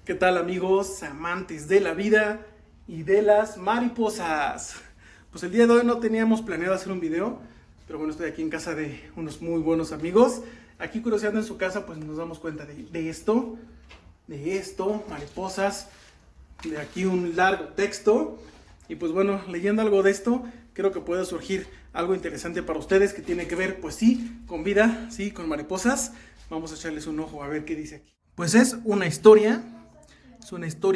¿Qué tal, amigos, amantes de la vida y de las mariposas? Pues el día de hoy no teníamos planeado hacer un video, pero bueno, estoy aquí en casa de unos muy buenos amigos. Aquí curioseando en su casa, pues nos damos cuenta de esto, mariposas, de aquí un largo texto. Y pues bueno, leyendo algo de esto, creo que puede surgir algo interesante para ustedes que tiene que ver, pues sí, con vida, sí, con mariposas. Vamos a echarles un ojo a ver qué dice aquí. Pues es una historia,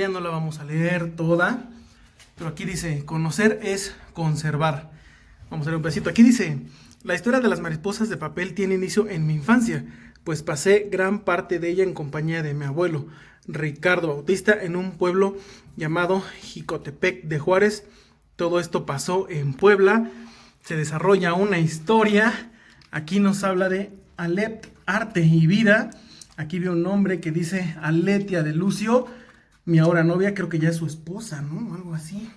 no la vamos a leer toda, pero aquí dice, conocer es conservar. Vamos a leer un pedacito. Aquí dice, la historia de las mariposas de papel tiene inicio en mi infancia, pues pasé gran parte de ella en compañía de mi abuelo, Ricardo Bautista, en un pueblo llamado Jicotepec de Juárez. Todo esto pasó en Puebla. Se desarrolla una historia. Aquí nos habla de Alep, arte y vida. Aquí veo un nombre que dice Aletia de Lucio, mi ahora novia, creo que ya es su esposa, ¿no? Algo así.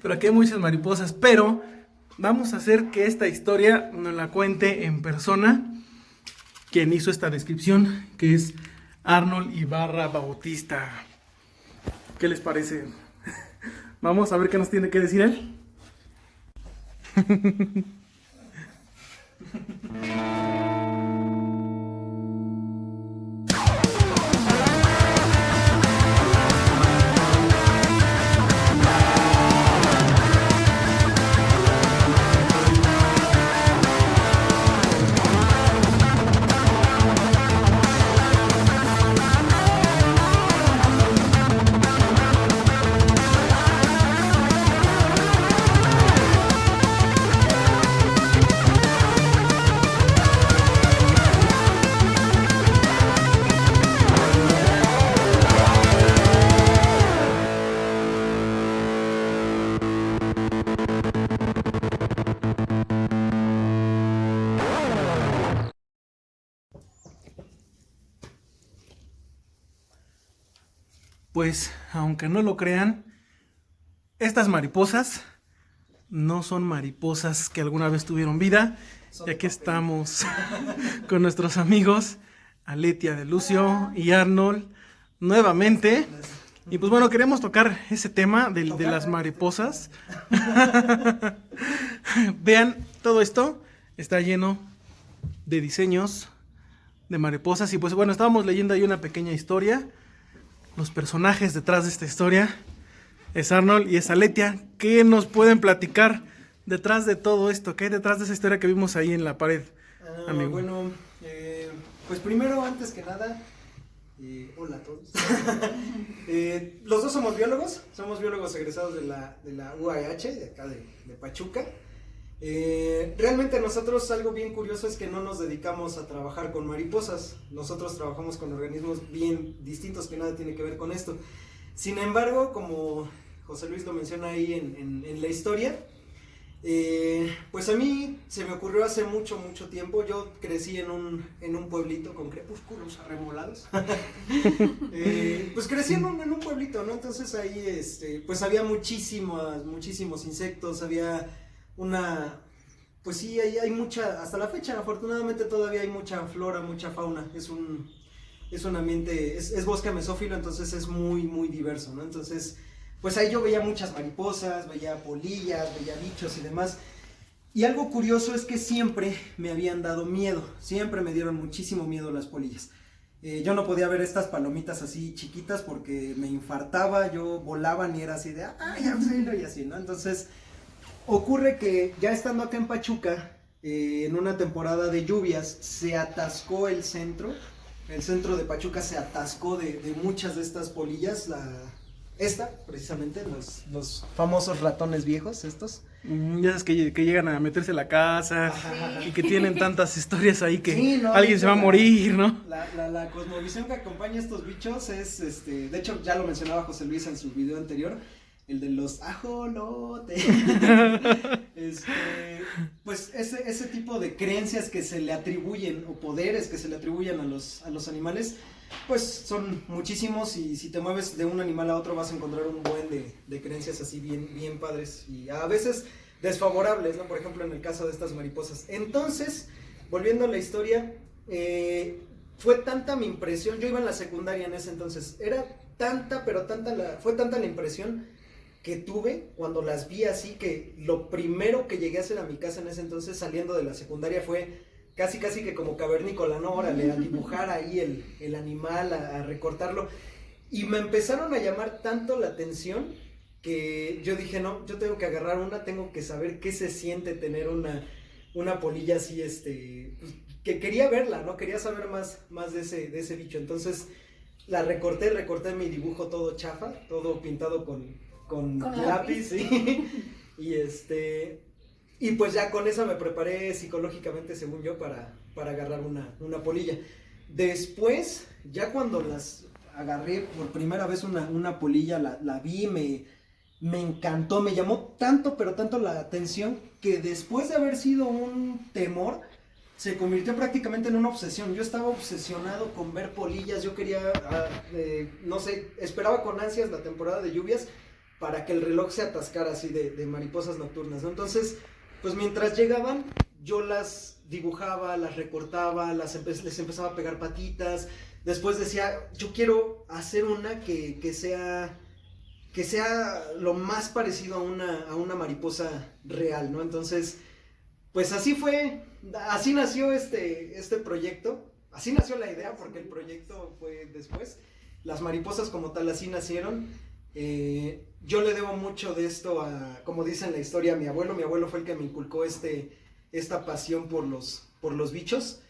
Pero aquí hay muchas mariposas, pero vamos a hacer que esta historia nos la cuente en persona quien hizo esta descripción, que es Arnold Ibarra Bautista. ¿Qué les parece? Vamos a ver qué nos tiene que decir él. Pues, aunque no lo crean, estas mariposas no son mariposas que alguna vez tuvieron vida. Y aquí estamos con nuestros amigos Aletia de Lucio y Arnold nuevamente. Y pues bueno, queremos tocar ese tema de las mariposas. Vean, todo esto está lleno de diseños de mariposas. Y pues bueno, estábamos leyendo ahí una pequeña historia. Los personajes detrás de esta historia es Arnold y es Aletia. ¿Qué nos pueden platicar detrás de todo esto? ¿Qué hay detrás de esa historia que vimos ahí en la pared, amigo? Bueno, pues primero, antes que nada, hola a todos. Los dos somos biólogos egresados de la UAH, de acá de Pachuca. Realmente nosotros, algo bien curioso es que no nos dedicamos a trabajar con mariposas. Nosotros trabajamos con organismos bien distintos que nada tiene que ver con esto. Sin embargo, como José Luis lo menciona ahí en la historia, pues a mí se me ocurrió hace mucho tiempo. Yo crecí en un pueblito con crepúsculos arremolados. Pues crecí en un pueblito, ¿no? Entonces ahí pues había muchísimos insectos, había pues sí, hay mucha, hasta la fecha afortunadamente todavía hay mucha flora, mucha fauna. Es un ambiente, es bosque mesófilo, entonces es muy diverso, ¿no? Entonces, pues ahí yo veía muchas mariposas, veía polillas, veía bichos y demás. Y algo curioso es que siempre me habían dado miedo, siempre me dieron muchísimo miedo las polillas. Yo no podía ver estas palomitas así chiquitas porque me infartaba, yo volaba y era así de, ¡ay, auxilio! Y así, ¿no? Entonces, ocurre que ya estando acá en Pachuca, en una temporada de lluvias, se atascó el centro de Pachuca se atascó de muchas de estas polillas, precisamente, los famosos ratones viejos, estos. Ya sabes que llegan a meterse a la casa. Ajá. Y que tienen tantas historias ahí que sí, no, alguien se va a morir, ¿no? La cosmovisión que acompaña a estos bichos es, de hecho ya lo mencionaba José Luis en su video anterior, el de los ajolotes. Pues ese tipo de creencias que se le atribuyen, o poderes que se le atribuyen a los animales, pues son muchísimos, y si te mueves de un animal a otro vas a encontrar un buen de creencias así bien padres, y a veces desfavorables, ¿no? Por ejemplo, en el caso de estas mariposas. Entonces, volviendo a la historia, fue tanta mi impresión, yo iba en la secundaria en ese entonces, era tanta, pero fue tanta la impresión que tuve cuando las vi así, que lo primero que llegué a hacer a mi casa en ese entonces, saliendo de la secundaria, fue casi que como cavernícola, ¿no? Órale, a dibujar ahí el animal, a recortarlo, y me empezaron a llamar tanto la atención, que yo dije, no, yo tengo que agarrar una, tengo que saber qué se siente tener una polilla así, pues, que quería verla, ¿no? Quería saber más de ese bicho. Entonces la recorté mi dibujo todo chafa, todo pintado con lápiz, ¿sí? Y pues ya con eso me preparé psicológicamente, según yo, para agarrar una polilla. Después, ya cuando las agarré por primera vez una polilla, la vi, me encantó, me llamó tanto, pero tanto la atención, que después de haber sido un temor, se convirtió prácticamente en una obsesión. Yo estaba obsesionado con ver polillas, yo quería, no sé, esperaba con ansias la temporada de lluvias para que el reloj se atascara así de mariposas nocturnas, ¿no? Entonces, pues mientras llegaban, yo las dibujaba, las recortaba, les empezaba a pegar patitas. Después decía, yo quiero hacer una que sea lo más parecido a una mariposa real, ¿no? Entonces, pues así fue, así nació este proyecto, así nació la idea, porque el proyecto fue después. Las mariposas como tal así nacieron. Yo le debo mucho de esto como dice en la historia, a mi abuelo. Mi abuelo fue el que me inculcó esta pasión por los bichos.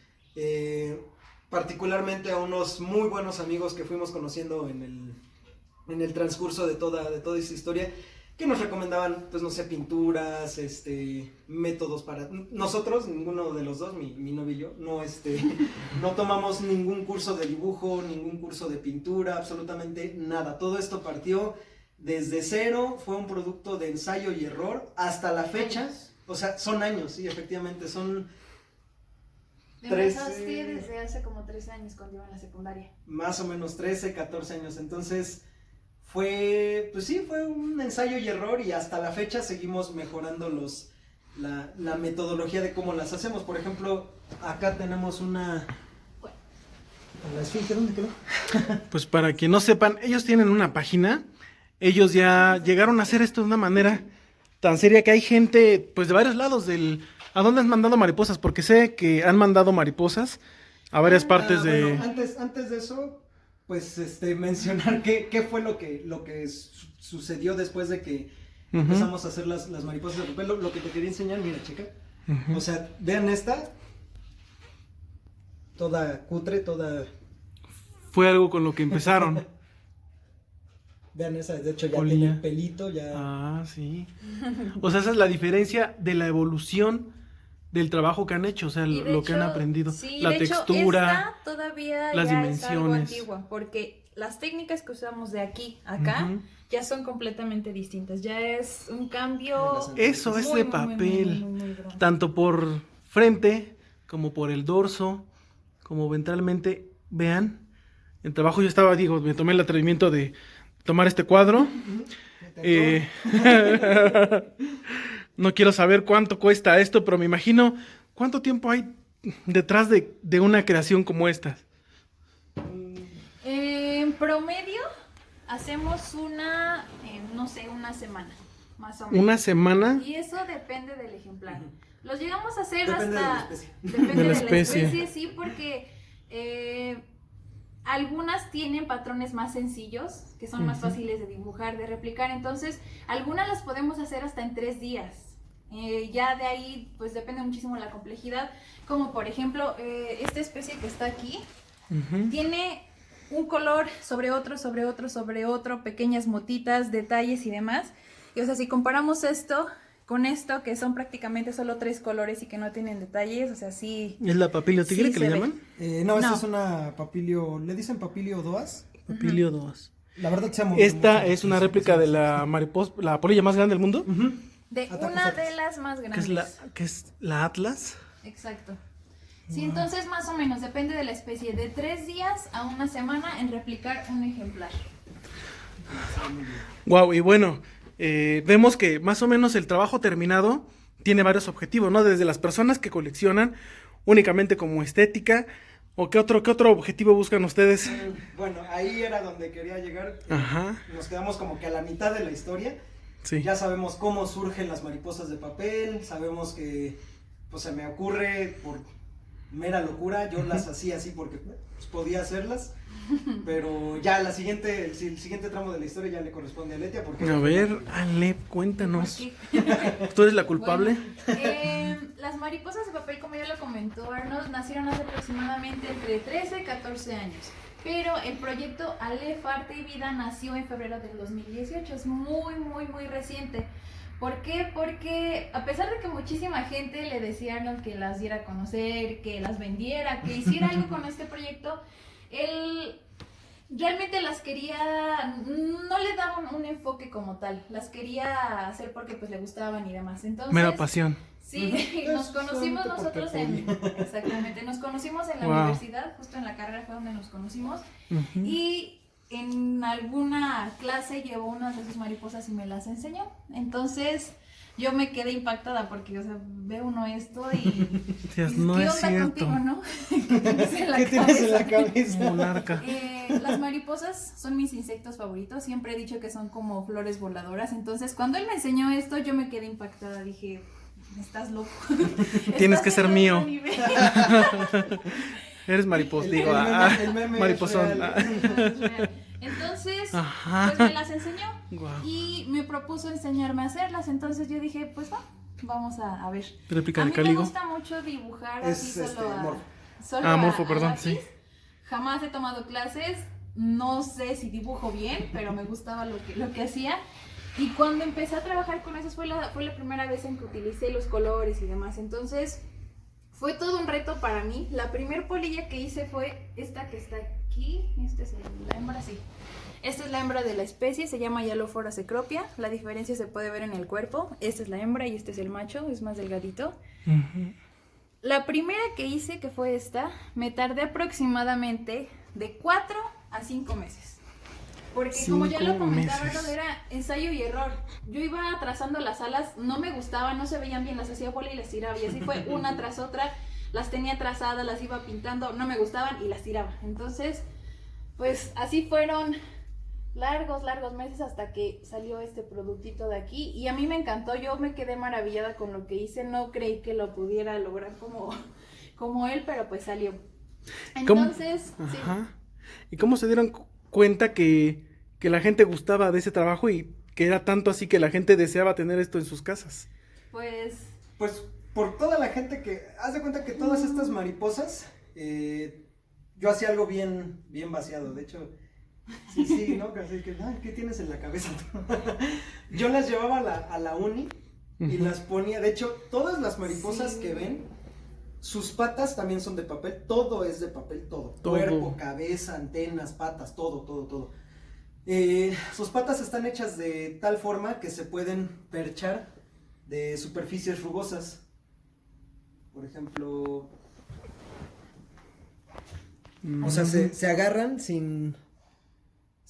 Particularmente a unos muy buenos amigos que fuimos conociendo en el transcurso de toda esta historia, que nos recomendaban, pues no sé, pinturas, métodos para... Nosotros, ninguno de los dos, mi novio y yo, no tomamos ningún curso de dibujo, ningún curso de pintura, absolutamente nada. Todo esto partió desde cero, fue un producto de ensayo y error hasta la fecha. O sea, son años, sí, efectivamente, son... Empezaste desde hace como 13 años cuando iba en la secundaria. Más o menos 13, 14 años, entonces... Fue un ensayo y error, y hasta la fecha seguimos mejorando la metodología de cómo las hacemos. Por ejemplo, acá tenemos una... ¿La esfínter dónde quedó? Pues para quien no sepan, ellos tienen una página, ellos ya llegaron a hacer esto de una manera tan seria que hay gente pues de varios lados ¿A dónde han mandado mariposas? Porque sé que han mandado mariposas a varias partes de... Bueno, antes de eso... Pues mencionar qué fue lo que sucedió después de que empezamos a hacer las mariposas de papel. Lo que te quería enseñar, mira, checa. O sea, vean esta. Toda cutre, toda... Fue algo con lo que empezaron. Vean esa, de hecho ya Polilla. tiene el pelito, ya... Ah, sí. O sea, esa es la diferencia de la evolución del trabajo que han hecho, o sea, lo que han aprendido, sí, la de textura, hecho, esta todavía las ya dimensiones. es algo antigua, porque las técnicas que usamos de aquí a acá ya son completamente distintas, ya es un cambio. Eso es de papel, muy grande. Tanto por frente como por el dorso, como ventralmente. Vean, el trabajo me tomé el atrevimiento de tomar este cuadro. No quiero saber cuánto cuesta esto, pero me imagino cuánto tiempo hay detrás de una creación como esta. En promedio hacemos una semana, más o menos. ¿Una semana? Y eso depende del ejemplar. Los llegamos a hacer Depende de la hasta... especie. Depende De la de la especie. especie, sí, porque algunas tienen patrones más sencillos, que son más fáciles de dibujar, de replicar. Entonces, algunas las podemos hacer hasta en 3 días. Ya de ahí, pues depende muchísimo de la complejidad. Como por ejemplo, esta especie que está aquí, tiene un color sobre otro, pequeñas motitas, detalles y demás. Y o sea, si comparamos esto con esto, que son prácticamente solo 3 colores y que no tienen detalles, o sea, sí... ¿Es la papilio tigre Sí, que se le ve. llaman? No, esta No. es una papilio, le dicen papilio doas. Papilio 2. La verdad se ha movido Esta mucho. es una réplica de la mariposa, la polilla más grande del mundo, De Atacus una atlas. de las más que grandes. es la Atlas. Exacto. Sí, entonces más o menos depende de la especie, de 3 días a 1 semana en replicar un ejemplar. Wow, y bueno, vemos que más o menos el trabajo terminado tiene varios objetivos, ¿no? Desde las personas que coleccionan únicamente como estética, ¿O qué otro objetivo buscan ustedes? Bueno, ahí era donde quería llegar. Ajá. Nos quedamos como que a la mitad de la historia. Sí. Ya sabemos cómo surgen las mariposas de papel, sabemos que pues se me ocurre por mera locura, yo las hacía así porque pues, podía hacerlas, pero ya el siguiente tramo de la historia ya le corresponde a Letia porque... A ver, Ale, cuéntanos. ¿Por ¿Tú eres la culpable? Bueno, las mariposas de papel, como ya lo comentó Arnold, nacieron hace aproximadamente entre 13 y 14 años. Pero el proyecto Aleph Arte y Vida nació en febrero del 2018, es muy reciente. ¿Por qué? Porque a pesar de que muchísima gente le decía a Arnold que las diera a conocer, que las vendiera, que hiciera algo con este proyecto, él realmente las quería, no le daba un enfoque como tal, las quería hacer porque pues le gustaban y demás. Entonces, Mera pasión. sí, nos conocimos nosotros exactamente, nos conocimos en la universidad, justo en la carrera fue donde nos conocimos, y en alguna clase llevó unas de sus mariposas y me las enseñó. Entonces yo me quedé impactada porque, o sea, ve uno esto y Dios, ¿qué no onda es cierto. contigo, no? ¿Qué tienes en la ¿Qué tienes en la cabeza? cabeza? Monarca. Las mariposas son mis insectos favoritos, siempre he dicho que son como flores voladoras, entonces cuando él me enseñó esto yo me quedé impactada, dije, estás loco. Tienes Estás que ser en mío. otro nivel. Eres mariposa, El digo, meme- el meme es mariposón. real. Entonces, Ajá. pues me las enseñó Guau. y me propuso enseñarme a hacerlas, entonces yo dije, pues vamos a ver. Réplica A de mí me Cáligo. gusta mucho dibujar Es, así solo morfo. solo Morfo, a perdón, lápiz. sí. Jamás he tomado clases, no sé si dibujo bien, pero me gustaba lo que hacía. Y cuando empecé a trabajar con eso fue la primera vez en que utilicé los colores y demás. Entonces fue todo un reto para mí. La primer polilla que hice fue esta que está aquí. Esta es la hembra, sí. Esta es la hembra de la especie, se llama Yalophora cecropia. La diferencia se puede ver en el cuerpo. Esta es la hembra y este es el macho, es más delgadito. Ujú. La primera que hice, que fue esta, me tardé aproximadamente de 4 a 5 meses. Porque como ya lo 5 comentaba, meses. Arnold, era ensayo y error. Yo iba trazando las alas, no me gustaban, no se veían bien, las hacía bola y las tiraba. Y así fue una tras otra, las tenía trazadas, las iba pintando, no me gustaban y las tiraba. Entonces, pues así fueron largos meses hasta que salió este productito de aquí. Y a mí me encantó, yo me quedé maravillada con lo que hice, no creí que lo pudiera lograr como él, pero pues salió. Entonces, sí. Ajá. ¿Y cómo se dieron cuenta que la gente gustaba de ese trabajo y que era tanto así que la gente deseaba tener esto en sus casas? Pues Pues por toda la gente que... Haz de cuenta que todas estas mariposas, yo hacía algo bien vaciado, de hecho... Sí, ¿no? Así que, ay, ¿qué tienes en la cabeza? Yo las llevaba a la uni y Ujú. las ponía... De hecho, todas las mariposas Sí. que ven, sus patas también son de papel, todo es de papel, todo. Todo. Cuerpo, cabeza, antenas, patas, todo. Sus patas están hechas de tal forma que se pueden perchar de superficies rugosas. Por ejemplo, o sea, se agarran sin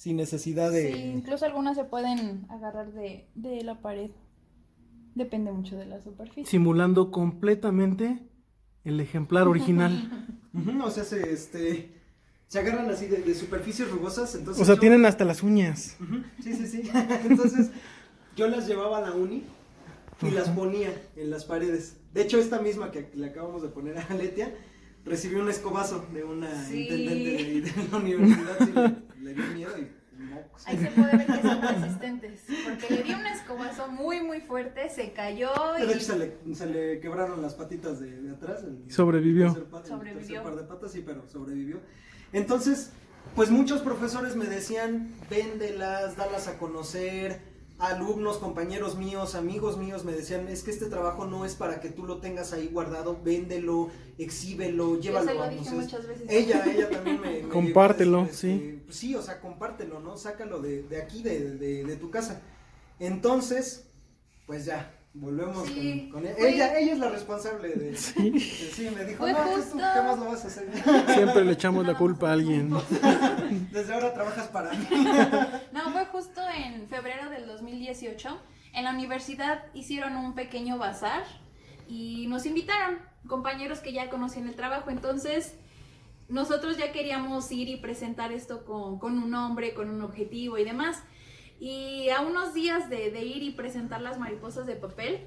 necesidad de... sí, incluso algunas se pueden agarrar de la pared. Depende mucho de la superficie. Simulando completamente el ejemplar original. Ujú, o sea, se agarran así de superficies rugosas, entonces O sea, yo- tienen hasta las uñas. Ujú, sí. Entonces, yo las llevaba a la uni y las ponía en las paredes. De hecho, esta misma que le acabamos de poner a Letia, recibió un escobazo de una Sí. intendente de ahí de la universidad, sí, le dio miedo y mocos. Ahí se puede ver que son resistentes. Porque le di un escobazo muy fuerte, se cayó De hecho, y... se le quebraron las patitas de atrás. Y sobrevivió. El Sobrevivió. tercer par de patas, sí, pero sobrevivió. Entonces, pues muchos profesores me decían, véndelas, dalas a conocer. Alumnos, compañeros míos, amigos míos me decían, es que este trabajo no es para que tú lo tengas ahí guardado, véndelo, exhíbelo, llévalo se lo a dije museos". muchas veces. Ella también me Compártelo, llegó a decir, sí. pues sí, o sea, compártelo, ¿no? Sácalo de aquí, de tu casa. Entonces, pues ya, volvemos Sí, con fue- ella es la responsable de... Sí. Sí, me dijo, Fue no, pues tú, justo- ¿qué más lo vas a hacer? Siempre le echamos la culpa a alguien. Desde ahora trabajas para mí. No, fue justo en febrero del 2018. En la universidad hicieron un pequeño bazar y nos invitaron compañeros que ya conocían el trabajo. Entonces, nosotros ya queríamos ir y presentar esto con un nombre, con un objetivo y demás. Y a unos días de ir y presentar las mariposas de papel,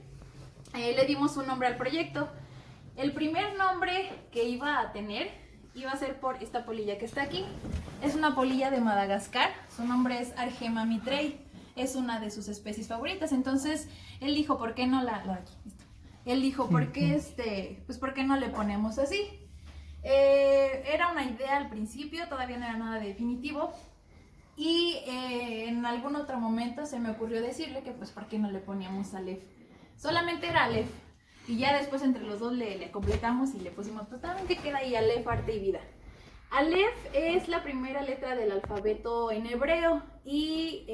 le dimos un nombre al proyecto. El primer nombre que iba a tener iba a ser por esta polilla que está aquí. Es una polilla de Madagascar, su nombre es Argema mitrei, es una de sus especies favoritas. Entonces él dijo, ¿por qué no la aquí? Listo. Él dijo, ¿por qué pues por qué no le ponemos así? Era una idea al principio, todavía no era nada definitivo. Y en algún otro momento se me ocurrió decirle que pues por qué no le poníamos Aleph. Solamente era Aleph. Y ya después entre los dos le completamos y le pusimos totalmente, queda ahí Aleph, arte y vida. Aleph es la primera letra del alfabeto en hebreo y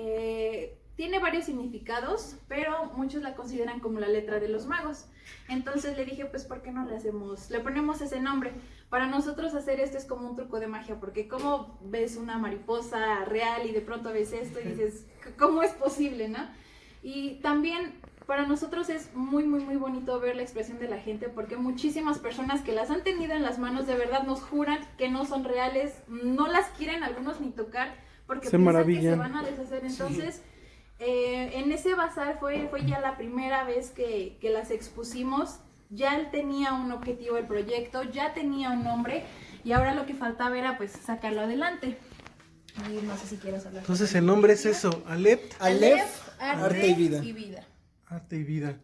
tiene varios significados, pero muchos la consideran como la letra de los magos. Entonces le dije, pues ¿por qué no le ponemos ese nombre? Para nosotros hacer esto es como un truco de magia, porque como ves una mariposa real y de pronto ves esto y dices, ¿cómo es posible, no? Y también para nosotros es muy, muy, muy bonito ver la expresión de la gente, porque muchísimas personas que las han tenido en las manos de verdad nos juran que no son reales, no las quieren algunos ni tocar, porque piensan que se van a deshacer. Entonces, en ese bazar fue ya la primera vez que las expusimos. Ya él tenía un objetivo el proyecto, ya tenía un nombre, y ahora lo que faltaba era pues sacarlo adelante. Y no sé si quieres hablar. Entonces el nombre es eso, Aleph, arte y vida. Arte y vida.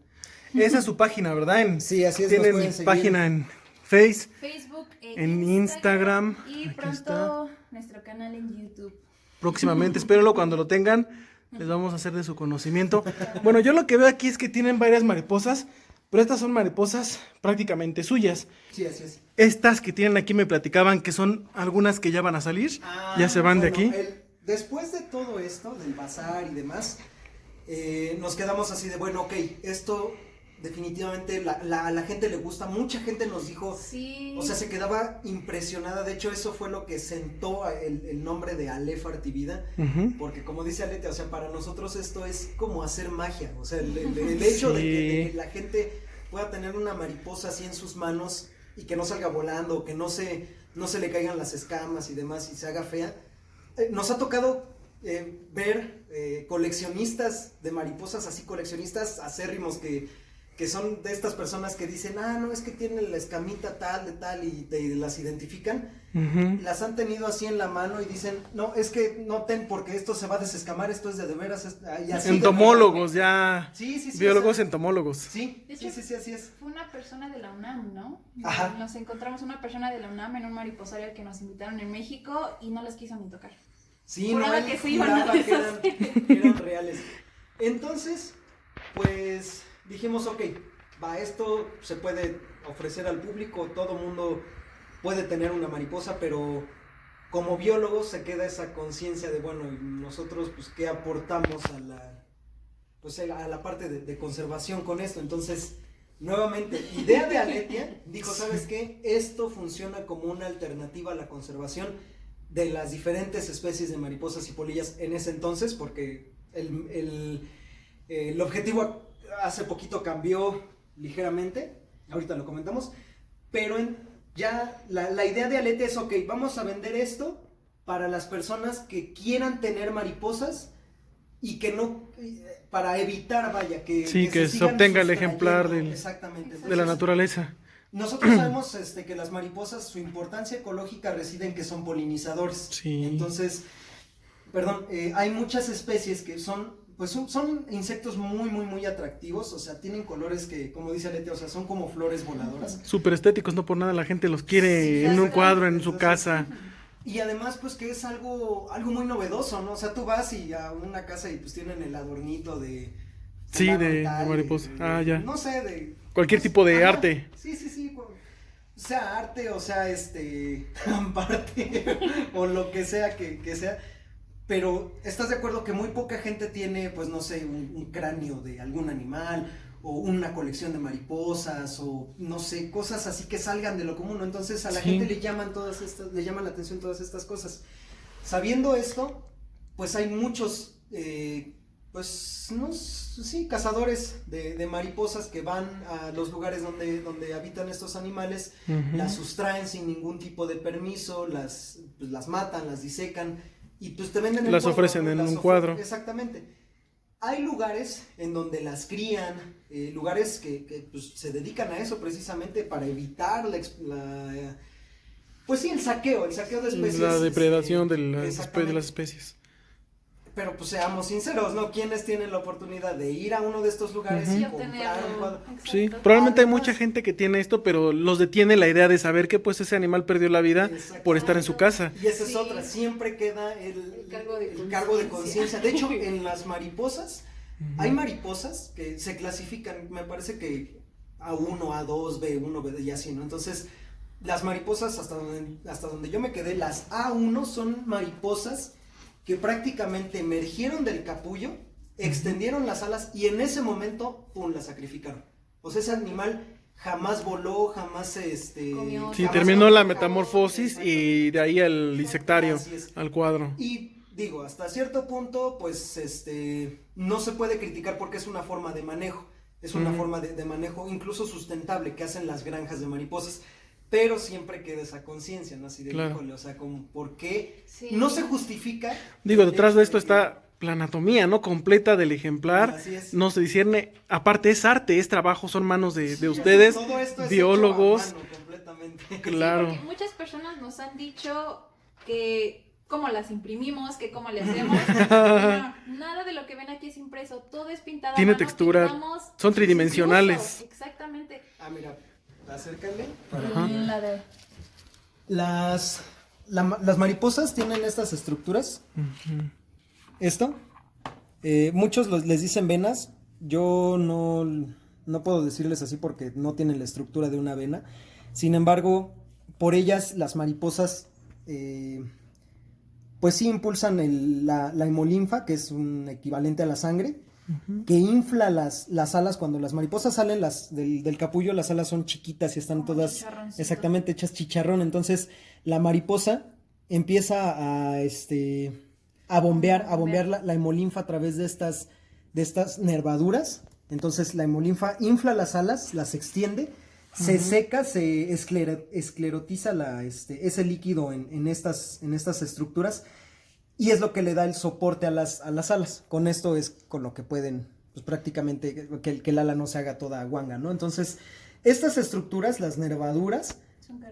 Esa es su página, ¿verdad? Sí, así es. Tienen página en Facebook, en Instagram. Y pronto nuestro canal en YouTube. Próximamente, espérenlo cuando lo tengan, les vamos a hacer de su conocimiento. Bueno, yo lo que veo aquí es que tienen varias mariposas, pero estas son mariposas prácticamente suyas. Sí, así es. Estas que tienen aquí me platicaban que son algunas que ya van a salir, ya se van de aquí. Después de todo esto, del bazar y demás, nos quedamos así de, bueno, ok, esto definitivamente a la gente le gusta, mucha gente nos dijo, sí. O sea, se quedaba impresionada. De hecho, eso fue lo que sentó el nombre de Aleph, arte y vida, porque como dice Alete, o sea, para nosotros esto es como hacer magia, o sea, el hecho de que la gente pueda tener una mariposa así en sus manos y que no salga volando, que no se le caigan las escamas y demás y se haga fea. Nos ha tocado ver coleccionistas de mariposas, así coleccionistas acérrimos que son de estas personas que dicen, no, es que tienen la escamita tal, de tal, y te las identifican. Las han tenido así en la mano y dicen, no, es que no porque esto se va a desescamar, esto es de veras. Y así entomólogos, ya. Sí, biólogos, o sea, entomólogos. Sí, así es. Fue una persona de la UNAM, ¿no? Ajá. Nos encontramos una persona de la UNAM en un mariposario que nos invitaron en México y no les quiso ni tocar. Sí, juraba no, que se iban a deshacer. que eran reales. Entonces, pues dijimos, ok, esto se puede ofrecer al público, todo mundo puede tener una mariposa, pero como biólogos se queda esa conciencia de, bueno, nosotros pues qué aportamos a la parte de conservación con esto. Entonces, nuevamente, idea de Aletia, dijo, ¿sabes qué? Esto funciona como una alternativa a la conservación de las diferentes especies de mariposas y polillas en ese entonces, porque el objetivo hace poquito cambió ligeramente, ahorita lo comentamos, pero ya la idea de Alete es, ok, vamos a vender esto para las personas que quieran tener mariposas y que no, para evitar, que se obtenga el ejemplar de la naturaleza. Nosotros sabemos que las mariposas, su importancia ecológica reside en que son polinizadores. Sí. Entonces, hay muchas especies que son insectos muy, muy, muy atractivos. O sea, tienen colores que, como dice Alete, o sea, son como flores voladoras. Súper estéticos, no por nada la gente los quiere en un cuadro, en su casa. Y además, pues, que es algo muy novedoso, ¿no? O sea, tú vas a una casa y pues tienen el adornito de... Sí, de mariposa. Ya. No sé, de... Cualquier tipo de arte. Sí. Sea arte o sea amparte o lo que sea que sea. Pero ¿estás de acuerdo que muy poca gente tiene, pues no sé, un cráneo de algún animal o una colección de mariposas o no sé, cosas así que salgan de lo común? Entonces a la gente le llaman la atención todas estas cosas. Sabiendo esto, pues hay muchos pues, no, sí, cazadores de mariposas que van a los lugares donde habitan estos animales, las sustraen sin ningún tipo de permiso, pues, las matan, las disecan y pues te venden el Las cuadro, ofrecen ¿no? en un cuadro. Exactamente. Hay lugares en donde las crían, lugares que pues, se dedican a eso precisamente para evitar pues sí, el saqueo de especies. La depredación de las exactamente. especies. Pero pues seamos sinceros, ¿no? ¿Quiénes tienen la oportunidad de ir a uno de estos lugares y comprar un cuadro? Sí, probablemente hay mucha gente que tiene esto, pero los detiene la idea de saber que pues ese animal perdió la vida por estar en su casa. Y esa es otra, siempre queda el cargo de conciencia. De hecho, en las mariposas, hay mariposas que se clasifican, me parece que A1, A2, B1, B2 y así, ¿no? Entonces, las mariposas, hasta donde yo me quedé, las A1 son mariposas que prácticamente emergieron del capullo, extendieron las alas y en ese momento, ¡pum!, la sacrificaron. O sea, ese animal jamás voló, jamás Comió. Sí, jamás terminó comió, la metamorfosis y de ahí al disectario, Así es. al cuadro. Y digo, hasta cierto punto, pues, no se puede criticar porque es una forma de manejo. Es una forma de manejo incluso sustentable que hacen las granjas de mariposas. Pero siempre queda esa conciencia, ¿no? Así de, Claro. híjole, o sea, como, ¿por qué? Sí. No se justifica. Digo, el detrás hecho de esto que- está la anatomía, ¿no? Completa del ejemplar. Así es. No se discierne. Aparte es arte, es trabajo, son manos de Sí, ustedes, todo esto es biólogos. hecho a mano completamente. Claro. Porque muchas personas nos han dicho que cómo las imprimimos, que cómo le hacemos. No, nada de lo que ven aquí es impreso, todo es pintado. a Tiene mano, textura, pintamos son sin tridimensionales. uso, exactamente. Ah, mira, acércale. Ajá. La de Las mariposas tienen estas estructuras. Esto. Muchos les dicen venas. Yo no puedo decirles así porque no tienen la estructura de una vena. Sin embargo, por ellas las mariposas pues sí impulsan la hemolinfa, que es un equivalente a la sangre, que infla las alas. Cuando las mariposas salen del capullo, las alas son chiquitas y están Como todas chicharroncitos. exactamente hechas chicharrón. Entonces la mariposa empieza a bombear la hemolinfa a través de estas nervaduras. Entonces la hemolinfa infla las alas, las extiende, se seca, se esclerotiza ese líquido en estas estructuras. Y es lo que le da el soporte a las alas. Con esto es con lo que pueden, pues prácticamente, que el ala no se haga toda guanga, ¿no? Entonces, estas estructuras, las nervaduras,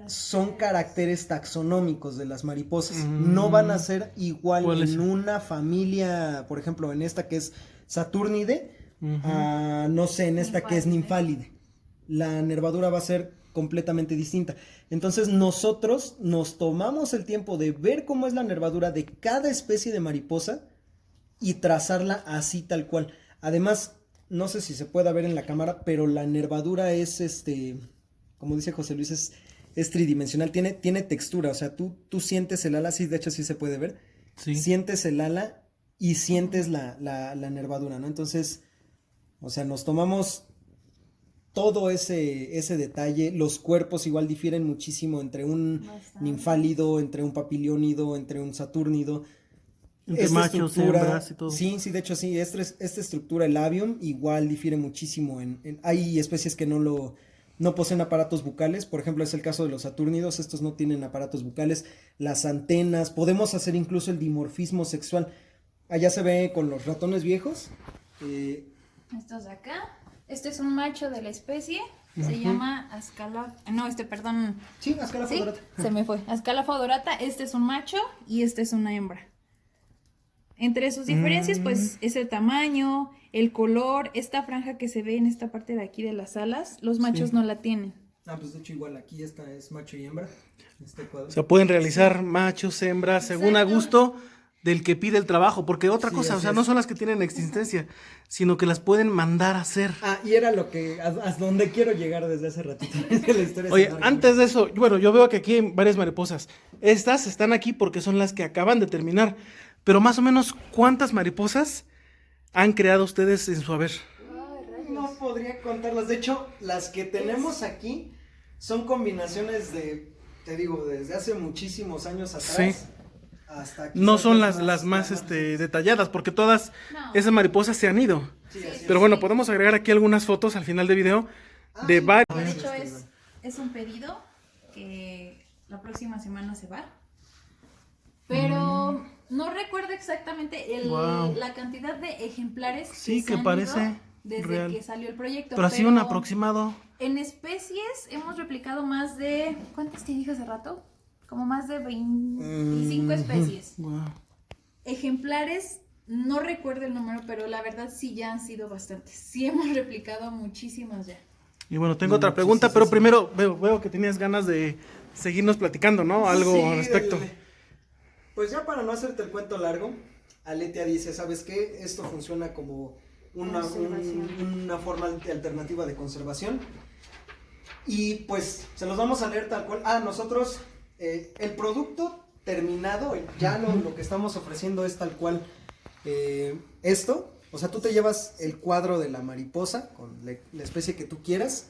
son caracteres taxonómicos de las mariposas. No van a ser igual ¿Cuál es? en una familia, por ejemplo, en esta que es Saturnide, a, no sé, en esta que es Ninfálide. La nervadura va a ser completamente distinta. Entonces nosotros nos tomamos el tiempo de ver cómo es la nervadura de cada especie de mariposa y trazarla así tal cual. Además, no sé si se pueda ver en la cámara, pero la nervadura es como dice José Luis, es tridimensional, tiene textura. O sea, tú sientes el ala, sí, de hecho sí se puede ver. Sí. Sientes el ala y sientes la nervadura, ¿no? Entonces, o sea, nos tomamos todo ese detalle. Los cuerpos igual difieren muchísimo entre un ninfálido, entre un papiliónido, entre un satúrnido. Entre machos, hembras y todo. Sí, de hecho sí, esta estructura, el labium, igual difiere muchísimo. Hay especies que no poseen aparatos bucales, por ejemplo es el caso de los satúrnidos, estos no tienen aparatos bucales. Las antenas, podemos hacer incluso el dimorfismo sexual. Allá se ve con los ratones viejos. estos de acá. Este es un macho de la especie. Se llama perdón. Sí, Ascalapha Sí, dorata. se me fue. Ascalapha dorata. Este es un macho y este es una hembra. Entre sus diferencias, pues, es el tamaño, el color, esta franja que se ve en esta parte de aquí de las alas, los machos no la tienen. Ah, pues de hecho igual aquí esta es macho y hembra. Este cuadro. O sea, pueden realizar machos, hembras, según a Exacto. gusto del que pide el trabajo, porque otra Sí, cosa, o así sea, es. no son las que tienen existencia, sino que las pueden mandar a hacer. Ah, y era lo que, a donde quiero llegar desde hace ratito. La historia es Oye, enorme. antes de eso, bueno, yo veo que aquí hay varias mariposas. Estas están aquí porque son las que acaban de terminar. Pero más o menos, ¿cuántas mariposas han creado ustedes en su haber? No podría contarlas. De hecho, las que tenemos aquí son combinaciones te digo, desde hace muchísimos años atrás. Sí. hasta no quizás son las más detalladas, porque todas No. esas mariposas se han ido. Sí, así Pero es. bueno, podemos agregar aquí algunas fotos al final del video de Sí. varios. De hecho, es un pedido que la próxima semana se va. Pero no recuerdo exactamente Wow. la cantidad de ejemplares Sí, se que han parece ido desde real. que salió el proyecto. Pero así un aproximado. En especies hemos replicado más de... ¿Cuántas te dije hace rato? Como más de 25 especies. Wow. Ejemplares, no recuerdo el número, pero la verdad sí ya han sido bastantes. Sí hemos replicado muchísimas ya. Y bueno, tengo otra pregunta, pero primero veo que tenías ganas de seguirnos platicando, ¿no? Algo Sí, al respecto. Pues ya para no hacerte el cuento largo, Aletia dice, ¿sabes qué? Esto funciona como una forma alternativa de conservación. Y pues se los vamos a leer tal cual. Nosotros, el producto terminado, ya lo que estamos ofreciendo es tal cual esto. O sea, tú te llevas el cuadro de la mariposa con la especie que tú quieras.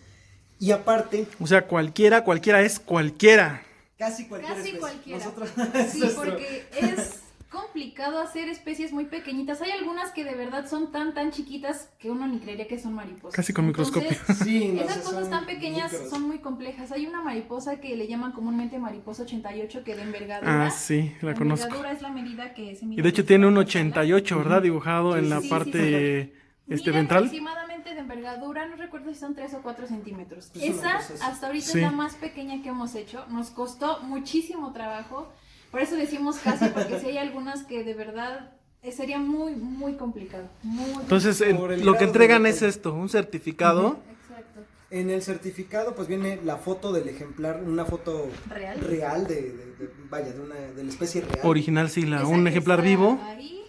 Y aparte, O sea, cualquiera es cualquiera. casi cualquier Casi especie. cualquiera. Nosotros, Sí, porque es complicado hacer especies muy pequeñitas. Hay algunas que de verdad son tan chiquitas que uno ni creería que son mariposas. Casi con microscopio. Entonces, Sí, no esas sé, cosas son tan pequeñas muy son muy complejas. Hay una mariposa que le llaman comúnmente mariposa 88, que de envergadura. Ah, sí, la conozco. Envergadura es la medida que se mide. Y de hecho tiene un por escala. 88, ¿verdad? Dibujado en Sí, la sí, parte Mide ventral. aproximadamente de envergadura, no recuerdo si son 3 o 4 centímetros. Es una Esa cosa así. hasta ahorita Sí. es la más pequeña que hemos hecho. Nos costó muchísimo trabajo. Por eso decimos casi, porque si hay algunas que de verdad sería muy complicado. Entonces, Por el lo que grado de entregan es detalle. esto, un certificado. Exacto. En el certificado pues viene la foto del ejemplar, una foto ¿Real? real de la especie real. Original, sí, Esa un que ejemplar está vivo. Ahí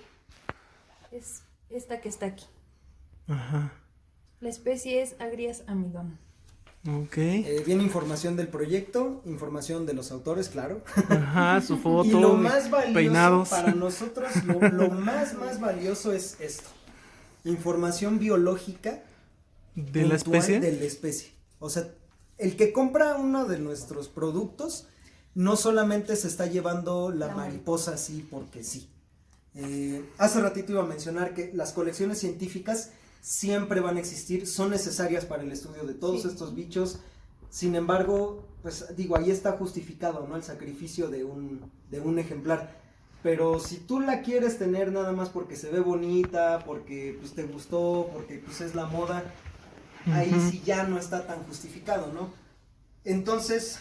es esta que está aquí. Ajá. La especie es Agrias amidon. Ok. Viene información del proyecto, información de los autores, claro. Ajá, su foto. Y lo más valioso peinados. para nosotros, lo más valioso es esto. Información biológica De la puntual especie. de la especie. O sea, el que compra uno de nuestros productos no solamente se está llevando la mariposa así porque sí. Hace ratito iba a mencionar que las colecciones científicas siempre van a existir, son necesarias para el estudio de todos estos bichos. Sin embargo, pues digo, ahí está justificado, ¿no? El sacrificio de un ejemplar. Pero si tú la quieres tener nada más porque se ve bonita, porque pues te gustó, porque pues es la moda, ahí sí ya no está tan justificado, ¿no? Entonces,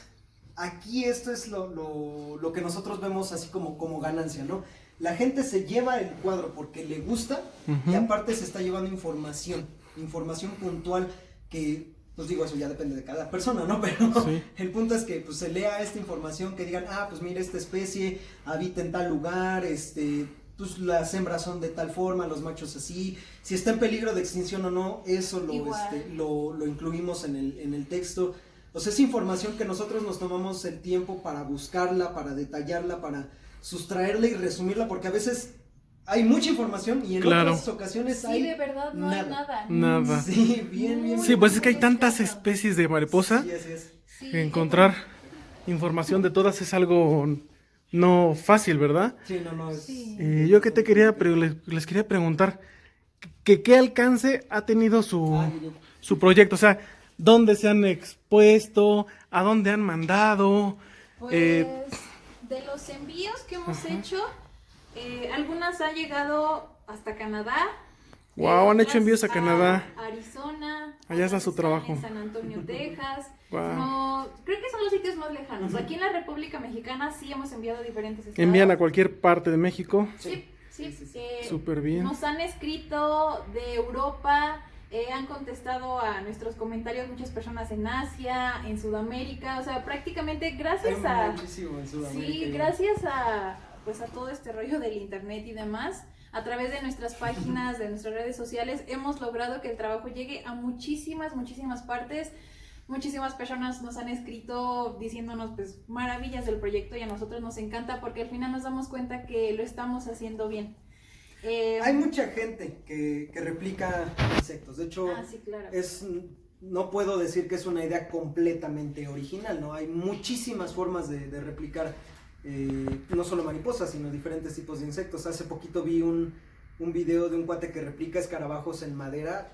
aquí esto es lo que nosotros vemos así como ganancia, ¿no? La gente se lleva el cuadro porque le gusta y aparte se está llevando información puntual que, pues digo, eso ya depende de cada persona, ¿no? Pero Sí. el punto es que pues se lea esta información, que digan, pues mira, esta especie habita en tal lugar, pues las hembras son de tal forma, los machos así, si está en peligro de extinción o no, eso lo incluimos en el texto. O sea, es información que nosotros nos tomamos el tiempo para buscarla, para detallarla, para sustraerla y resumirla, porque a veces hay mucha información y en otras ocasiones Sí, hay de verdad no hay nada. Nada. Sí, bien. Sí, pues es que hay tantas especies de mariposa. Sí, así es. Sí, que encontrar información de todas es algo no fácil, ¿verdad? Sí, no es... Sí. Yo que te quería, les quería preguntar, ¿qué alcance ha tenido su proyecto? O sea, ¿dónde se han expuesto? ¿A dónde han mandado? Pues de los envíos que hemos hecho, algunas han llegado hasta Canadá. Wow, han hecho otras envíos a Canadá. Arizona. Allá está otras su están trabajo. En San Antonio, Texas. Wow. No, creo que son los sitios más lejanos. Aquí en la República Mexicana sí hemos enviado a diferentes estados. Envían a cualquier parte de México. Sí. Súper bien. Nos han escrito de Europa, han contestado a nuestros comentarios muchas personas en Asia, en Sudamérica, o sea, prácticamente gracias Hay a... muchísimo en Sudamérica. Sí, gracias a todo este rollo del internet y demás, a través de nuestras páginas, de nuestras redes sociales, hemos logrado que el trabajo llegue a muchísimas partes. Muchísimas personas nos han escrito diciéndonos pues maravillas del proyecto y a nosotros nos encanta porque al final nos damos cuenta que lo estamos haciendo bien. Hay mucha gente que replica insectos. De hecho, sí, claro. no puedo decir que es una idea completamente original, ¿no? Hay muchísimas formas de replicar no solo mariposas, sino diferentes tipos de insectos. Hace poquito vi un video de un cuate que replica escarabajos en madera.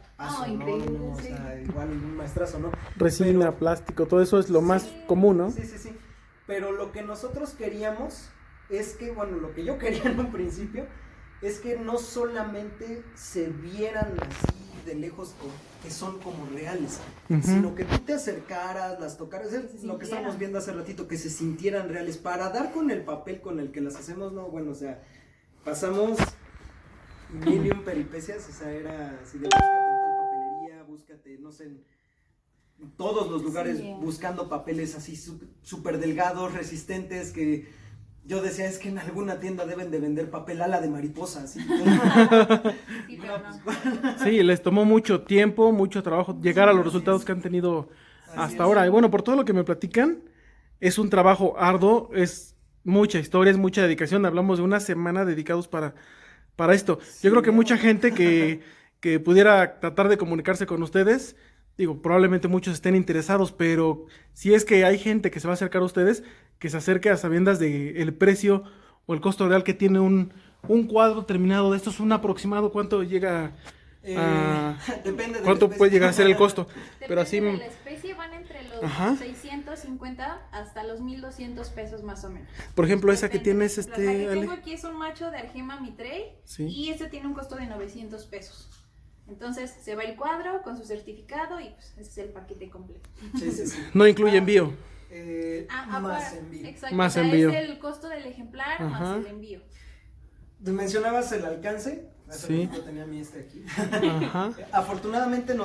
Increíble, o sí. sea, igual un maestrazo, ¿no? Resina, plástico, todo eso es lo más común, ¿no? Sí. Pero lo que nosotros queríamos es que, bueno, lo que yo quería en un principio, es que no solamente se vieran así de lejos que son como reales, sino que tú te acercaras, las tocaras, es lo que estábamos viendo hace ratito, que se sintieran reales, para dar con el papel con el que las hacemos, no, bueno, o sea, pasamos 1,000,000 peripecias, o sea, era así de búscate en tal papelería, búscate, no sé, en todos los lugares buscando papeles así súper delgados, resistentes, que yo decía, es que en alguna tienda deben de vender papel ala de mariposa, así. Sí, les tomó mucho tiempo, mucho trabajo llegar a los resultados que han tenido hasta ahora. Y bueno, por todo lo que me platican, es un trabajo arduo, es mucha historia, es mucha dedicación. Hablamos de una semana dedicados para esto. Yo creo que mucha gente que pudiera tratar de comunicarse con ustedes, digo, probablemente muchos estén interesados, pero si es que hay gente que se va a acercar a ustedes, que se acerque a sabiendas de el precio o el costo real que tiene un cuadro terminado de estos, un aproximado, ¿cuánto llega a... Depende de ¿cuánto puede llegar a ser el costo? Pero así... de la especie van entre los 650 hasta los 1,200 pesos más o menos. Por ejemplo, esa que tienes, La que Ale. tengo aquí es un macho de Argema mitrei, y este tiene un costo de 900 pesos. Entonces se va el cuadro con su certificado y pues ese es el paquete completo. Sí. No incluye envío. Más envío. Exacto, Más o sea, envío. es el costo del ejemplar más el envío. Mencionabas el alcance. Sí. Yo tenía mi aquí. Ajá. Afortunadamente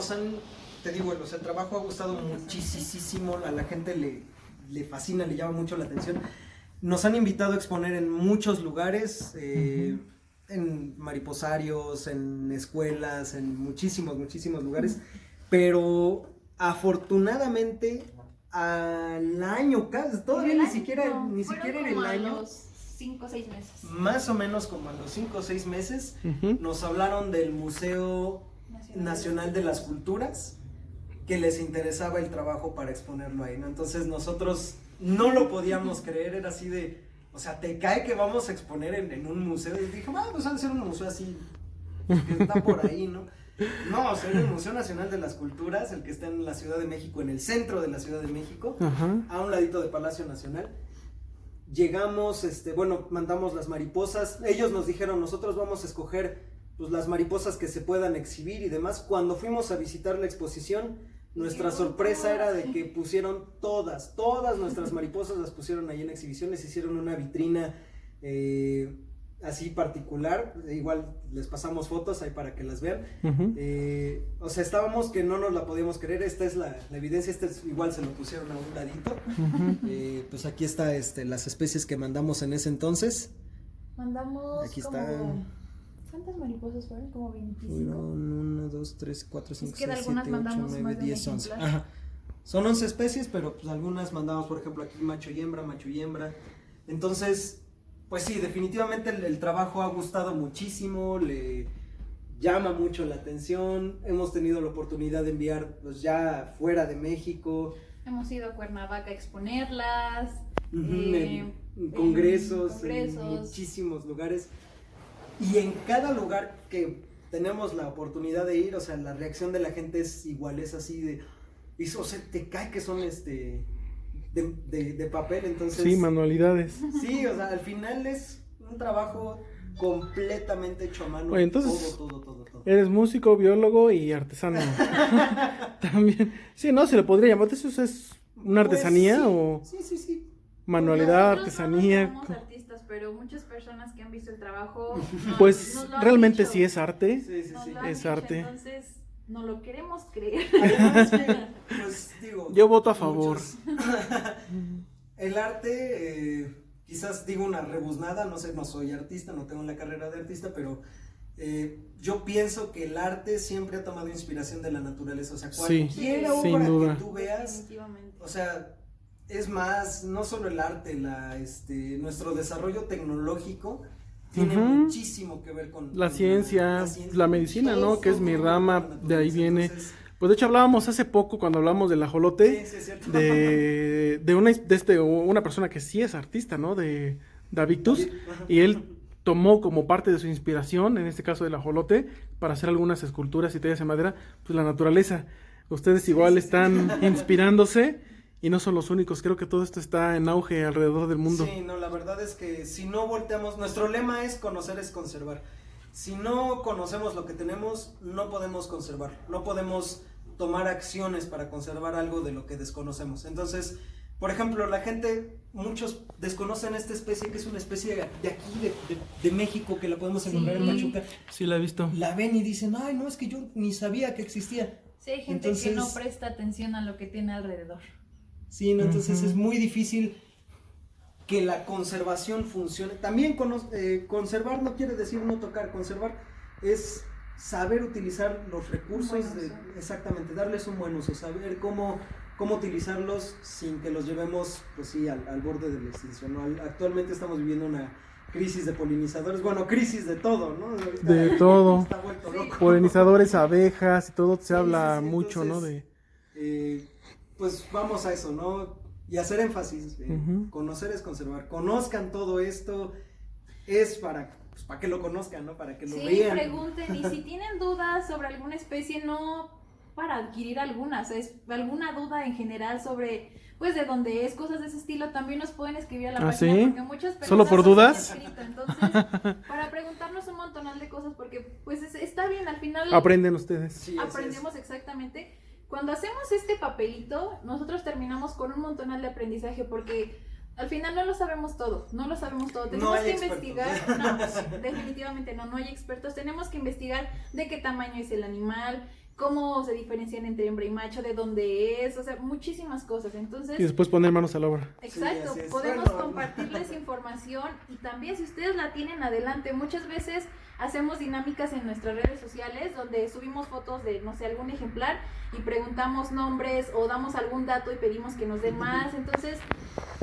te digo, o sea, el trabajo ha gustado muchísimo, a la gente le fascina, le llama mucho la atención. Nos han invitado a exponer en muchos lugares, en mariposarios, en escuelas, en muchísimos lugares, pero afortunadamente al año casi, todavía ni siquiera en el año. 5 o 6 meses. Más o menos como a los 5 o 6 meses, nos hablaron del Museo Nacional de las Culturas, que les interesaba el trabajo para exponerlo ahí, ¿no? Entonces nosotros no lo podíamos creer, era así de, o sea, te cae que vamos a exponer en un museo, y dije, pues ha de ser un museo así, que está por ahí, ¿no? No, o sea, era el Museo Nacional de las Culturas, el que está en la Ciudad de México, en el centro de la Ciudad de México, a un ladito de Palacio Nacional. Llegamos, mandamos las mariposas, ellos nos dijeron, nosotros vamos a escoger pues las mariposas que se puedan exhibir y demás. Cuando fuimos a visitar la exposición, nuestra sorpresa era de que pusieron todas nuestras mariposas, las pusieron ahí en exhibición, les hicieron una vitrina así particular, igual les pasamos fotos ahí para que las vean. O sea, estábamos que no nos la podíamos creer, esta es la evidencia, igual se lo pusieron a un ladito. Pues aquí está las especies que mandamos en ese entonces. Mandamos aquí como... está. ¿Cuántas mariposas fueron? Como 25. 1, 2, 3, 4, 5, 6, 7, 8, mandamos 9, 10, 11. Ajá. Son 11 especies, pero pues algunas mandamos, por ejemplo, aquí macho y hembra. Entonces, pues sí, definitivamente el trabajo ha gustado muchísimo, le llama mucho la atención. Hemos tenido la oportunidad de enviar pues ya fuera de México. Hemos ido a Cuernavaca a exponerlas. En congresos, en muchísimos lugares. Y en cada lugar que tenemos la oportunidad de ir, o sea, la reacción de la gente es igual, es así de... O sea, te cae que son de papel, entonces... Sí, manualidades. Sí, o sea, al final es un trabajo completamente hecho a mano. Oye, entonces, todo. Eres músico, biólogo y artesano. También. Sí, ¿no? Se le podría llamar, ¿eso es una artesanía sí, o...? Sí. Manualidad, artesanía. No somos artistas, pero muchas personas que han visto el trabajo... Pues nos lo han realmente dicho. sí es arte. Sí. Nos lo han Es dicho, arte. Entonces, no lo queremos creer. Además que, pues digo... Yo voto a favor. El arte, quizás digo una rebuznada, no sé, no soy artista, no tengo la carrera de artista, pero yo pienso que el arte siempre ha tomado inspiración de la naturaleza, o sea, cualquier obra que tú veas, o sea, es más, no solo el arte, nuestro desarrollo tecnológico tiene muchísimo que ver con la ciencia, la medicina, ¿no? Que es mi rama, de ahí viene Pues de hecho hablábamos hace poco cuando hablamos del ajolote, Sí, sí, es cierto. una persona que sí es artista, ¿no? De Davictus, y él tomó como parte de su inspiración, en este caso del ajolote, para hacer algunas esculturas y tallas de madera, pues la naturaleza. Ustedes igual están inspirándose y no son los únicos, creo que todo esto está en auge alrededor del mundo. Sí, no, la verdad es que si no volteamos, nuestro lema es conocer es conservar. Si no conocemos lo que tenemos, no podemos conservar, no podemos tomar acciones para conservar algo de lo que desconocemos. Entonces, por ejemplo, muchos desconocen esta especie, que es una especie de aquí, de México, que la podemos encontrar en Pachuca. Sí, la he visto. La ven y dicen, ay, no, es que yo ni sabía que existía. Sí, hay gente Entonces, que no presta atención a lo que tiene alrededor. Sí, ¿no? Entonces es muy difícil que la conservación funcione. También conservar no quiere decir no tocar, conservar es saber utilizar los recursos, exactamente, darles un buen uso, saber cómo utilizarlos sin que los llevemos, pues sí, al borde de la extinción, ¿no? Actualmente estamos viviendo una crisis de polinizadores, bueno, crisis de todo, ¿no? Ahorita De todo. está vuelto loco. Polinizadores, abejas y todo, se habla Sí, mucho, entonces, ¿no? Pues vamos a eso, ¿no? Y hacer énfasis, conocer es conservar, conozcan todo esto, es para que lo conozcan, ¿no? Para que lo Sí, vean. pregunten, y si tienen dudas sobre alguna especie, no para adquirir algunas, es alguna duda en general sobre, pues, de dónde es, cosas de ese estilo, también nos pueden escribir a la página, ¿sí? porque muchas personas ¿Solo por nos han dudas? escrito. Entonces, para preguntarnos un montonal de cosas, porque, pues, está bien, al final Aprenden ustedes. Sí, así aprendemos exactamente. Cuando hacemos este papelito, nosotros terminamos con un montonal de aprendizaje, porque al final no lo sabemos todo, tenemos hay que expertos. investigar, no, definitivamente no hay expertos, tenemos que investigar de qué tamaño es el animal, cómo se diferencian entre hembra y macho, de dónde es, o sea, muchísimas cosas. Entonces, Y después poner manos a la obra. exacto, Sí, así es. podemos Bueno, compartirles información y también si ustedes la tienen adelante, muchas veces hacemos dinámicas en nuestras redes sociales donde subimos fotos de, no sé, algún ejemplar y preguntamos nombres o damos algún dato y pedimos que nos den más. Entonces,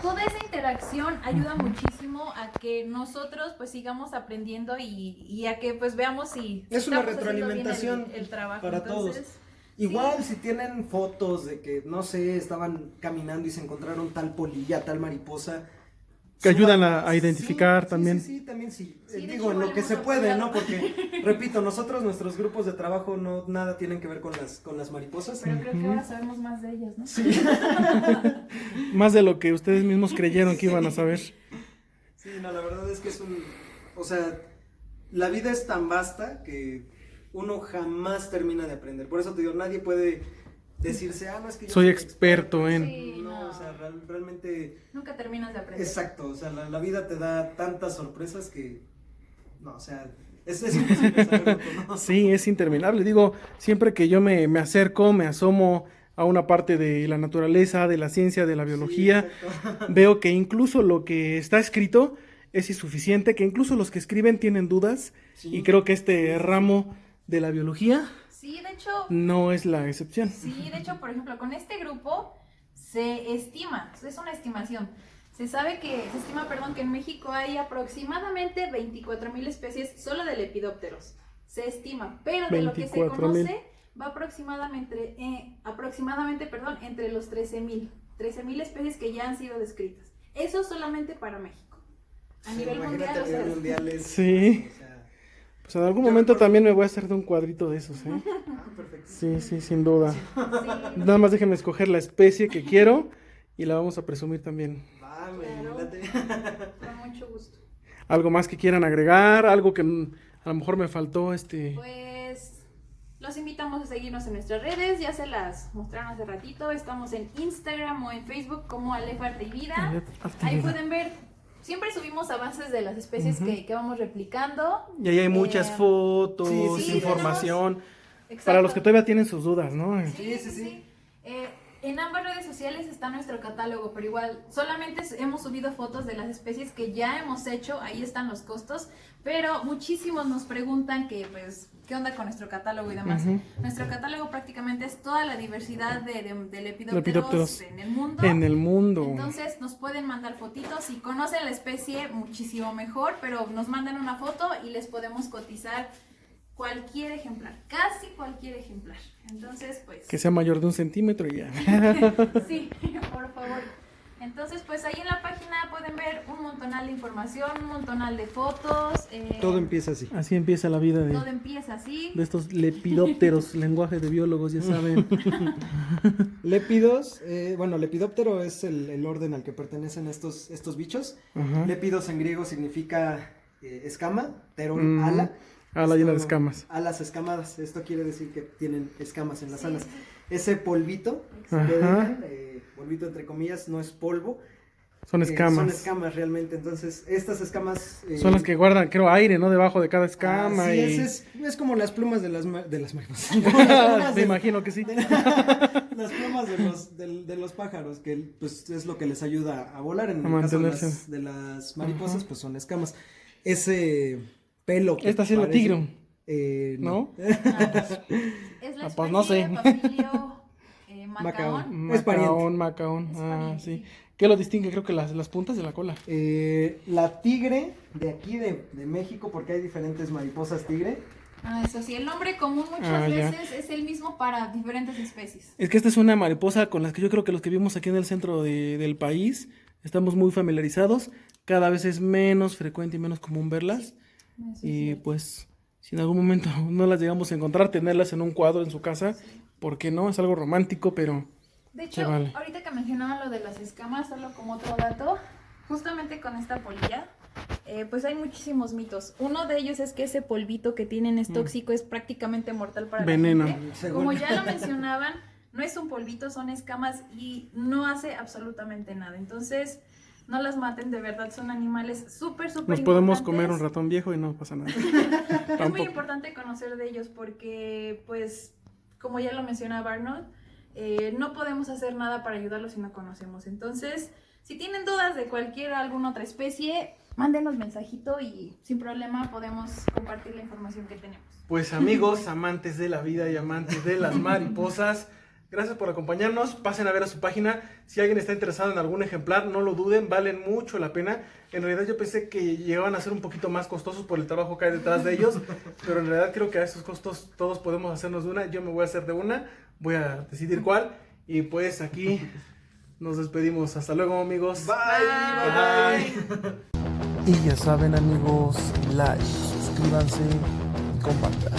toda esa interacción ayuda muchísimo a que nosotros pues sigamos aprendiendo y a que pues veamos si Es una estamos haciendo bien retroalimentación el trabajo. para Entonces, todos. Igual si tienen fotos de que, no sé, estaban caminando y se encontraron tal polilla, tal mariposa, Que ayudan suban- a identificar sí, también. Sí, también sí. Sí, de Digo, hecho, en lo que se algunos puede, apoyaron. ¿no? Porque, repito, nuestros grupos de trabajo no nada tienen que ver con las mariposas. pero creo que ahora sabemos más de ellas, ¿no? Sí. Más de lo que ustedes mismos creyeron que iban a saber. Sí, no, la verdad es que o sea, la vida es tan vasta que uno jamás termina de aprender. Por eso te digo, nadie puede decirse, no, es que yo Soy experto en... Sí, No, o sea, realmente, Nunca terminas de aprender. exacto, o sea, la vida te da tantas sorpresas que, no, o sea, es imposible saberlo todo, ¿no? Sí, es interminable. Digo, siempre que yo me acerco, me asomo a una parte de la naturaleza, de la ciencia, de la biología, Sí, exacto. veo que incluso lo que está escrito es insuficiente, que incluso los que escriben tienen dudas, Sí. y creo que este ramo de la biología Sí, de hecho, no es la excepción. por ejemplo, con este grupo se estima, es una estimación. Se estima, que en México hay aproximadamente 24,000 especies solo de lepidópteros. Se estima, pero de lo que se 24,000. conoce va aproximadamente, entre los 13,000 especies que ya han sido descritas. Eso solamente para México. A nivel Imagínate mundial, a o sea, nivel mundial es- Sí. o sea, Pues en algún Yo momento recuerdo- también me voy a hacer de un cuadrito de esos, ¿eh? perfecto. Sí, sin duda. sí, Nada más déjenme escoger la especie que quiero y la vamos a presumir también. Va, me Claro. late. con mucho gusto. Algo más que quieran agregar, algo que a lo mejor me faltó, Pues los invitamos a seguirnos en nuestras redes, ya se las mostraron hace ratito, estamos en Instagram o en Facebook como Aleph Arte y Vida. Ahí pueden ver, siempre subimos avances de las especies que vamos replicando. Y ahí hay muchas fotos, Sí, información, Exacto. para los que todavía tienen sus dudas, ¿no? Sí. En ambas redes sociales está nuestro catálogo, pero igual solamente hemos subido fotos de las especies que ya hemos hecho, ahí están los costos, pero muchísimos nos preguntan que pues qué onda con nuestro catálogo y demás. Ujú. Nuestro catálogo prácticamente es toda la diversidad de Lepidópteros lepidópteros en el mundo. En el mundo. Entonces nos pueden mandar fotitos, si conocen la especie muchísimo mejor, pero nos mandan una foto y les podemos cotizar cualquier ejemplar, casi cualquier ejemplar. Entonces, pues... Que sea mayor de 1 centímetro y ya. Sí, por favor. Entonces, pues ahí en la página pueden ver un montonal de información, un montonal de fotos. Todo empieza así. Así empieza la vida Todo empieza así. de estos lepidópteros, lenguaje de biólogos, ya saben. Lépidos, bueno, lepidóptero es el orden al que pertenecen estos bichos. Ajá. Lépidos en griego significa escama, pteron, ala. Ala llena de Esto- escamas. Alas escamadas, esto quiere decir que tienen escamas en las Sí, alas. sí. Ese polvito, que Ajá. dejan, polvito entre comillas, no es polvo. Son escamas. Son escamas realmente, entonces estas escamas... Son las que guardan, creo, aire, ¿no? Debajo de cada escama. así y... es como las plumas de las mariposas. Como las plumas Me de- imagino que sí. Las plumas de los pájaros, que pues es lo que les ayuda a volar. En A el caso de mantenerse. de las mariposas, pues son escamas. Ese pelo que Esta sí es la parece- tigre, no. ¿no? Es la Pues no sé. especie Papilio macaón. Es pariente. Macaón. Es Ah, pariente. sí. ¿Qué lo distingue? Creo que las puntas de la cola. La tigre de aquí de México, porque hay diferentes mariposas tigre. Ah, eso sí, el nombre común muchas Ah, ya. veces es el mismo para diferentes especies. Es que esta es una mariposa con las que yo creo que los que vivimos aquí en el centro del país estamos muy familiarizados. Cada vez es menos frecuente y menos común verlas. Eso Y sí. pues, si en algún momento no las llegamos a encontrar, tenerlas en un cuadro en su casa, ¿por qué no? Es algo romántico, pero De hecho, se vale. ahorita que mencionaba lo de las escamas, solo como otro dato, justamente con esta polilla, pues hay muchísimos mitos. Uno de ellos es que ese polvito que tienen es tóxico, es prácticamente mortal para Veneno. la gente. Según. Como ya lo mencionaban, no es un polvito, son escamas y no hace absolutamente nada. Entonces, no las maten, de verdad, son animales súper, súper nos podemos importantes. comer un ratón viejo y no pasa nada. Es muy Tampoco. importante conocer de ellos porque, pues, como ya lo mencionaba Arnold, no podemos hacer nada para ayudarlos si no conocemos. Entonces, si tienen dudas de alguna otra especie, mándenos mensajito y sin problema podemos compartir la información que tenemos. Pues amigos, amantes de la vida y amantes de las mariposas, gracias por acompañarnos. Pasen a ver a su página. Si alguien está interesado en algún ejemplar, no lo duden, valen mucho la pena. En realidad yo pensé que llegaban a ser un poquito más costosos por el trabajo que hay detrás de ellos, pero en realidad creo que a esos costos todos podemos hacernos de una. Yo me voy a hacer de una, voy a decidir cuál. Y pues aquí nos despedimos. Hasta luego, amigos. Bye. Y ya saben, amigos, like, suscríbanse y compartan.